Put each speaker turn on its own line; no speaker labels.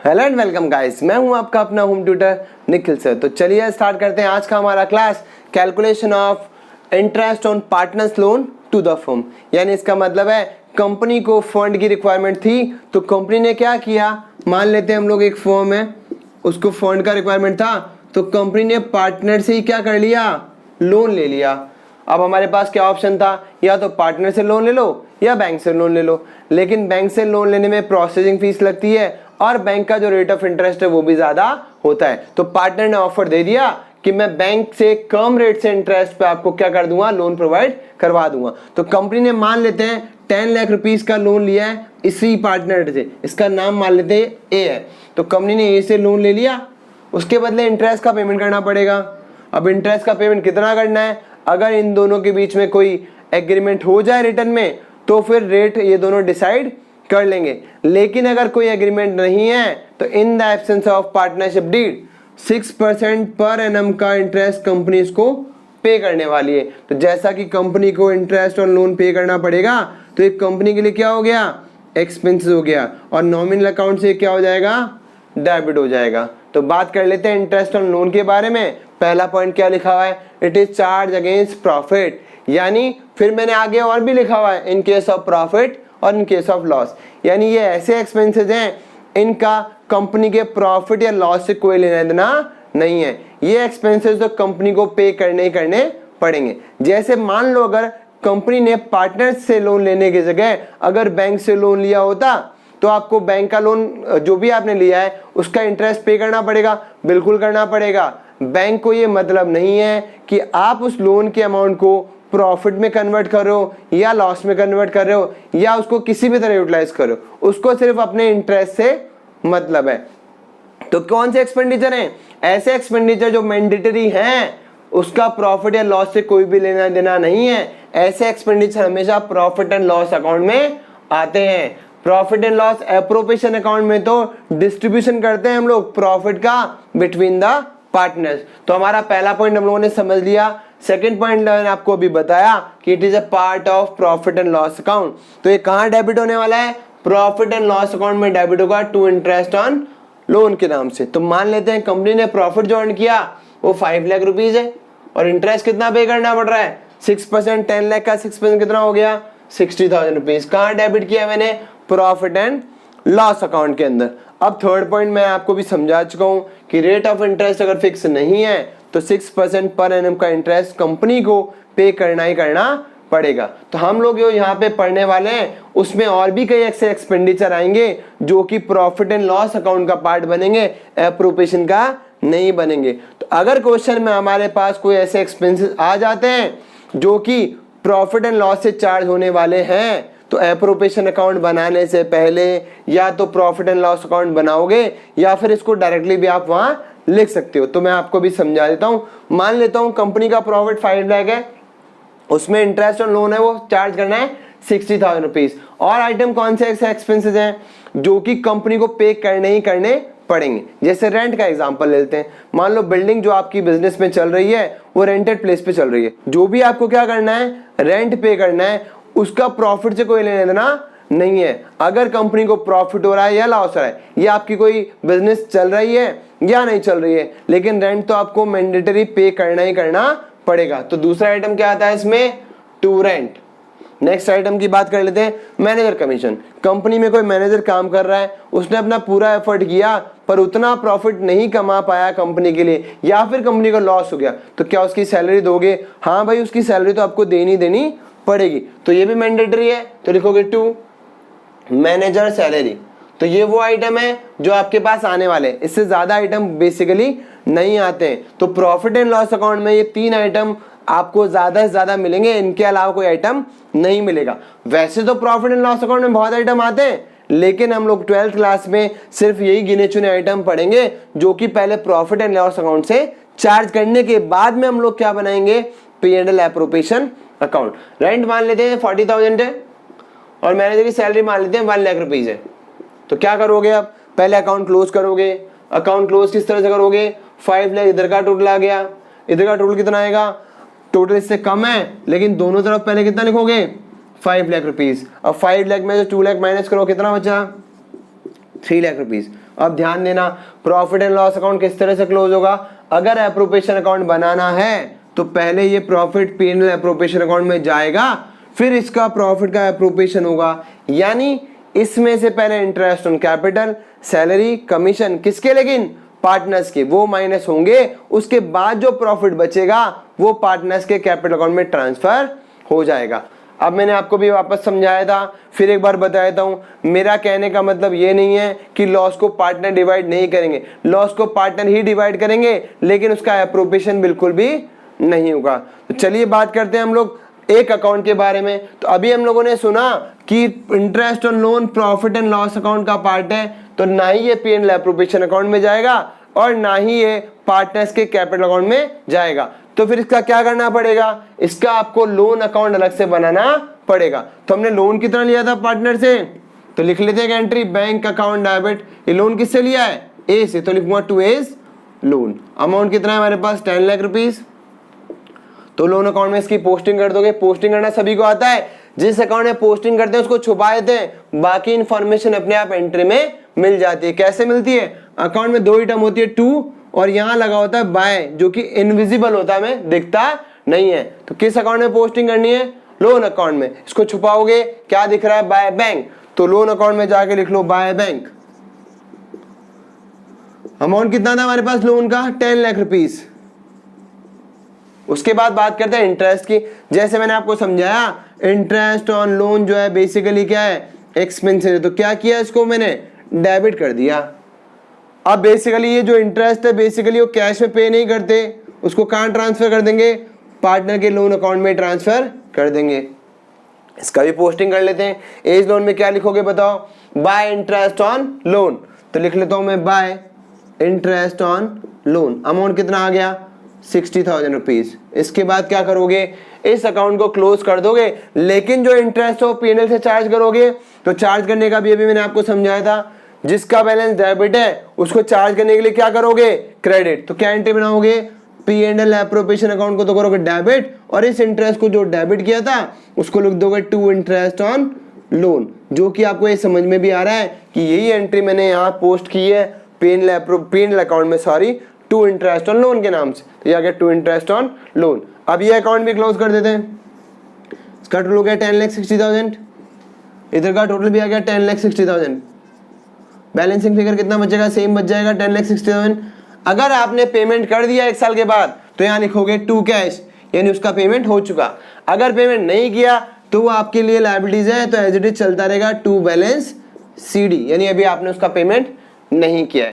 Hello and welcome guys, मैं हूं आपका अपना होम ट्यूटर निखिल सर। तो चलिए स्टार्ट करते हैं आज का हमारा class, calculation of interest on partners loan to the firm. यानी इसका मतलब है कंपनी को फंड की रिक्वायरमेंट थी, तो कंपनी ने क्या किया, मान लेते हैं हम लोग एक फर्म है, उसको फंड का रिक्वायरमेंट था, तो कंपनी ने पार्टनर से ही क्या कर लिया, लोन ले लिया। अब हमारे पास क्या ऑप्शन था, या तो पार्टनर से लोन ले लो या बैंक से लोन ले लो। लेकिन बैंक से लोन लेने में प्रोसेसिंग फीस लगती है और बैंक का जो रेट ऑफ इंटरेस्ट है वो भी ज्यादा होता है। तो पार्टनर ने ऑफर दे दिया कि मैं बैंक से कम रेट से इंटरेस्ट पे आपको क्या कर दूंगा, लोन प्रोवाइड करवा दूंगा। तो कंपनी ने मान लेते हैं 10 लाख रुपीस का लोन लिया है इसी पार्टनर से, इसका नाम मान लेते हैं ए है। तो कंपनी ने ए से लोन ले लिया, उसके बदले इंटरेस्ट का पेमेंट करना पड़ेगा। अब इंटरेस्ट का पेमेंट कितना करना है, अगर इन दोनों के बीच में कोई एग्रीमेंट हो जाए रिटर्न में तो फिर रेट ये दोनों डिसाइड कर लेंगे। लेकिन अगर कोई एग्रीमेंट नहीं है तो in the absence of partnership deed 6% per annum का इंटरेस्ट कंपनी इसको पे करने वाली है। तो जैसा कि कंपनी को इंटरेस्ट और लोन पे करना पड़ेगा, तो एक कंपनी के लिए क्या हो गया, एक्सपेंसेस हो गया, और नॉमिनल अकाउंट से क्या हो जाएगा, डेबिट हो जाएगा। तो बात कर लेते हैं इंटरेस्ट और लोन के बारे में। पहला पॉइंट क्या लिखा हुआ है, it is charge against profit. यानी फिर मैंने आगे और भी लिखा हुआ है, इन केस ऑफ प्रॉफिट और इन केस ऑफ लॉस। यानी ये ऐसे एक्सपेंसेस हैं इनका कंपनी के प्रॉफिट या लॉस से कोई लेना देना नहीं है। ये एक्सपेंसेस तो कंपनी को पे करने ही करने पड़ेंगे। जैसे मान लो अगर कंपनी ने पार्टनर से लोन लेने की जगह अगर बैंक से लोन लिया होता, तो आपको बैंक का लोन जो भी आपने लिया है उसका इंटरेस्ट पे करना पड़ेगा, बिल्कुल करना पड़ेगा। बैंक को ये मतलब नहीं है कि आप उस लोन के अमाउंट को प्रॉफिट में कन्वर्ट कर रहे हो या लॉस में कन्वर्ट कर रहे हो या उसको किसी भी तरह यूटिलाइज करो, उसको सिर्फ अपने इंटरेस्ट से मतलब है। तो कौन से एक्सपेंडिचर हैं, ऐसे एक्सपेंडिचर जो मैंडेटरी हैं, उसका प्रॉफिट या लॉस से कोई भी लेना देना नहीं है। ऐसे एक्सपेंडिचर हमेशा प्रॉफिट एंड लॉस अकाउंट में आते हैं। Profit and loss appropriation account में तो डिस्ट्रीब्यूशन करते हैं हम लोग प्रॉफिट का बिटवीन द पार्टनर्स। तो हमारा पहला पॉइंट हम लोगों ने समझ लिया। सेकंड पॉइंट मैंने आपको अभी बताया कि it is a part of profit and loss account. तो ये कहां डेबिट होने वाला है, प्रॉफिट एंड लॉस अकाउंट में डेबिट होगा टू इंटरेस्ट ऑन लोन के नाम से। तो मान लेते हैं कंपनी ने प्रॉफिट जो अर्न किया वो 5 लाख रुपीज है और इंटरेस्ट कितना पे करना पड़ रहा है, 6%। 10 लाख का 6% कितना हो गया, 60,000 रुपीज। कहां डेबिट किया मैंने, प्रॉफिट एंड लॉस अकाउंट के अंदर। अब थर्ड पॉइंट मैं आपको भी समझा चुका हूं कि रेट ऑफ इंटरेस्ट अगर फिक्स नहीं है तो 6% पर एनम का इंटरेस्ट कंपनी को पे करना ही करना पड़ेगा। तो हम लोग जो यहाँ पे पढ़ने वाले हैं उसमें और भी कई ऐसे एक्सपेंडिचर आएंगे जो कि प्रॉफिट एंड लॉस अकाउंट का पार्ट बनेंगे, एप्रोप्रिएशन का नहीं बनेंगे। तो अगर क्वेश्चन में हमारे पास कोई ऐसे एक्सपेंसेस आ जाते हैं जो कि प्रॉफिट एंड लॉस से चार्ज होने वाले हैं, तो एप्रोप्रिएशन अकाउंट बनाने से पहले या तो प्रॉफिट एंड लॉस अकाउंट बनाओगे या फिर इसको डायरेक्टली भी आप वहां लिख सकते हो। तो मैं आपको भी समझा देता हूं। मान लेता हूं कंपनी का प्रॉफिट 5 लाख है, उसमें इंटरेस्ट और लोन है वो चार्ज करना है 60,000 रुपीज। और आइटम कौन से ऐसे एक्सपेंसेस हैं जो कि कंपनी को पे करने ही करने पड़ेंगे। जैसे रेंट का एग्जांपल लेते हैं। मान लो बिल्डिंग जो आपकी बिजनेस में चल रही है वो रेंटेड प्लेस पे चल रही है, जो भी आपको क्या करना है, रेंट पे करना है, उसका प्रॉफिट से कोई लेना देना नहीं है। अगर कंपनी को प्रॉफिट हो रहा है या लॉस हो रहा है, या आपकी कोई बिजनेस चल रही है या नहीं चल रही है, लेकिन रेंट तो आपको मैंडेटरी पे करना ही करना पड़ेगा। तो दूसरा आइटम क्या आता है इसमें, टू रेंट। नेक्स्ट आइटम की बात कर लेते हैं, मैनेजर कमीशन। कंपनी में कोई मैनेजर काम कर रहा है, उसने अपना पूरा एफर्ट किया पर उतना प्रॉफिट नहीं कमा पाया कंपनी के लिए, या फिर कंपनी को लॉस हो गया, तो क्या उसकी सैलरी दोगे, हाँ भाई उसकी सैलरी तो आपको देनी पड़ेगी। तो ये भी मैंडेटरी है, तो लिखोगे टू मैनेजर सैलरी। तो ये वो आइटम है जो आपके पास आने वाले हैं, इससे ज्यादा आइटम बेसिकली नहीं आते हैं। तो प्रॉफिट एंड लॉस अकाउंट में ये 3 आइटम आपको ज्यादा से ज्यादा मिलेंगे, इनके अलावा कोई आइटम नहीं मिलेगा। वैसे तो प्रॉफिट एंड लॉस अकाउंट में बहुत आइटम आते हैं, लेकिन हम लोग 12th क्लास में सिर्फ यही गिने चुने आइटम पढ़ेंगे जो कि पहले प्रॉफिट एंड लॉस अकाउंट से चार्ज करने के बाद में हम लोग क्या बनाएंगे, P&L एप्रोप्रिएशन अकाउंट। रेंट मान लेते हैं 40,000 है और मैनेजर की सैलरी मान लेते हैं 1 लाख रुपीज है। तो क्या करोगे, आप पहले अकाउंट क्लोज करोगे। अकाउंट क्लोज किस तरह से करोगे, 5 लाख इधर का टोटल आ गया, इधर का टोटल कितना आएगा, टोटल इससे कम है लेकिन दोनों तरफ पहले कितना लिखोगे, 5 लाख रुपीज। अब 5 लाख में से 2 लाख माइनस करो, कितना बचा, 3 लाख रुपीस। अब ध्यान देना, प्रॉफिट एंड लॉस अकाउंट किस तरह से क्लोज होगा? अगर एप्रोप्रिएशन अकाउंट बनाना है तो पहले ये प्रॉफिट P&L एप्रोप्रिएशन अकाउंट में जाएगा, फिर इसका प्रॉफिट का एप्रोप्रिएशन होगा। यानी इसमें से पहले interest on capital, salary, commission किसके, लेकिन पार्टनर्स के, वो माइनस होंगे। उसके बाद जो प्रॉफिट बचेगा वो पार्टनर्स के कैपिटल अकाउंट में ट्रांसफर हो जाएगा। अब मैंने आपको भी वापस समझाया था, फिर एक बार बता देता हूं। मेरा कहने का मतलब ये नहीं है कि लॉस को पार्टनर डिवाइड नहीं करेंगे, लॉस को पार्टनर ही डिवाइड करेंगे, लेकिन उसका एप्रोप्रिएशन बिल्कुल भी नहीं होगा। तो चलिए बात करते हैं हम लोग एक अकाउंट के बारे में। तो अभी हम लोगों ने सुना कि interest on loan profit and loss account का पार्ट है, तो ना ही ये P&L एप्रोप्रिएशन अकाउंट में जाएगा और ना ही ये पार्टनर्स के कैपिटल अकाउंट में जाएगा। तो फिर इसका क्या करना पड़ेगा? इसका आपको लोन अकाउंट अलग से बनाना पड़ेगा। तो हमने लोन कितना लिया था पार्टनर से, तो लिख लेते हैं एंट्री बैंक अकाउंट डेबिट। ये लोन किससे लिया है? ए से, तो लिखूंगा टू एज लोन। अमाउंट कितना है हमारे पास? 10 लाख रुपीस। तो लोन अकाउंट में इसकी पोस्टिंग कर दोगे। पोस्टिंग करना सभी को आता है, जिस अकाउंट में पोस्टिंग करते हैं उसको छुपा देते हैं, बाकी इंफॉर्मेशन अपने आप एंट्री में मिल जाती है। कैसे मिलती है? अकाउंट में दो ही टर्म होती है, टू, और यहाँ लगा होता है बाय, जो कि इनविजिबल होता है, हमें दिखता नहीं है। तो किस अकाउंट में पोस्टिंग करनी है? लोन अकाउंट में। इसको छुपाओगे, क्या दिख रहा है? By bank. तो लोन अकाउंट में जाके लिख लो बाय बैंक। अमाउंट कितना था हमारे पास लोन का? 10 लाख रुपीस। उसके बाद बात करते हैं इंटरेस्ट की। जैसे मैंने आपको समझाया, इंटरेस्ट ऑन लोन जो है बेसिकली क्या है? एक्सपेंसेस है। तो क्या किया, इसको मैंने डेबिट कर दिया। अब बेसिकली ये जो इंटरेस्ट है बेसिकली वो कैश में पे नहीं करते, उसको कहाँ ट्रांसफर कर देंगे? पार्टनर के लोन अकाउंट में ट्रांसफर कर देंगे। इसका भी पोस्टिंग कर लेते हैं। एज लोन में क्या लिखोगे बताओ? Bye interest on loan. तो लिख लेता हूं मैं bye interest on loan. Amount कितना आ गया? 60,000 रुपीज। इसके बाद क्या करोगे? इस अकाउंट को क्लोज कर दोगे, लेकिन जो इंटरेस्ट हो P&L से चार्ज करोगे। तो चार्ज करने का भी अभी मैंने आपको समझाया था, जिसका बैलेंस डेबिट है उसको चार्ज करने के लिए क्या करोगे? क्रेडिट। तो क्या एंट्री बनाओगे? P&L एप्रोप्रिएशन अकाउंट को तो करोगे डेबिट, और इस इंटरेस्ट को जो डेबिट किया था उसको लिख दोगे टू इंटरेस्ट ऑन लोन। जो कि आपको ये समझ में भी आ रहा है कि यही एंट्री मैंने यहाँ पोस्ट की है P&L अकाउंट में, sorry, to interest on loan के नाम से। तो ये आ गया टू इंटरेस्ट ऑन लोन। अब ये अकाउंट भी क्लोज कर देते हैं। इसका टोटल हो गया 10,60,000, इधर का टोटल भी आ गया 10,60,000। बैलेंसिंग फिगर कितना बचेगा? सेम बच जाएगा 10,60,000। अगर आपने पेमेंट कर दिया 1 साल के बाद तो यहाँ लिखोगे टू कैश, यानी उसका पेमेंट हो चुका। अगर पेमेंट नहीं किया तो वो आपके लिए लायबिलिटीज है, तो एज इट इज चलता रहेगा टू बैलेंस CD, यानी अभी आपने उसका पेमेंट नहीं किया है।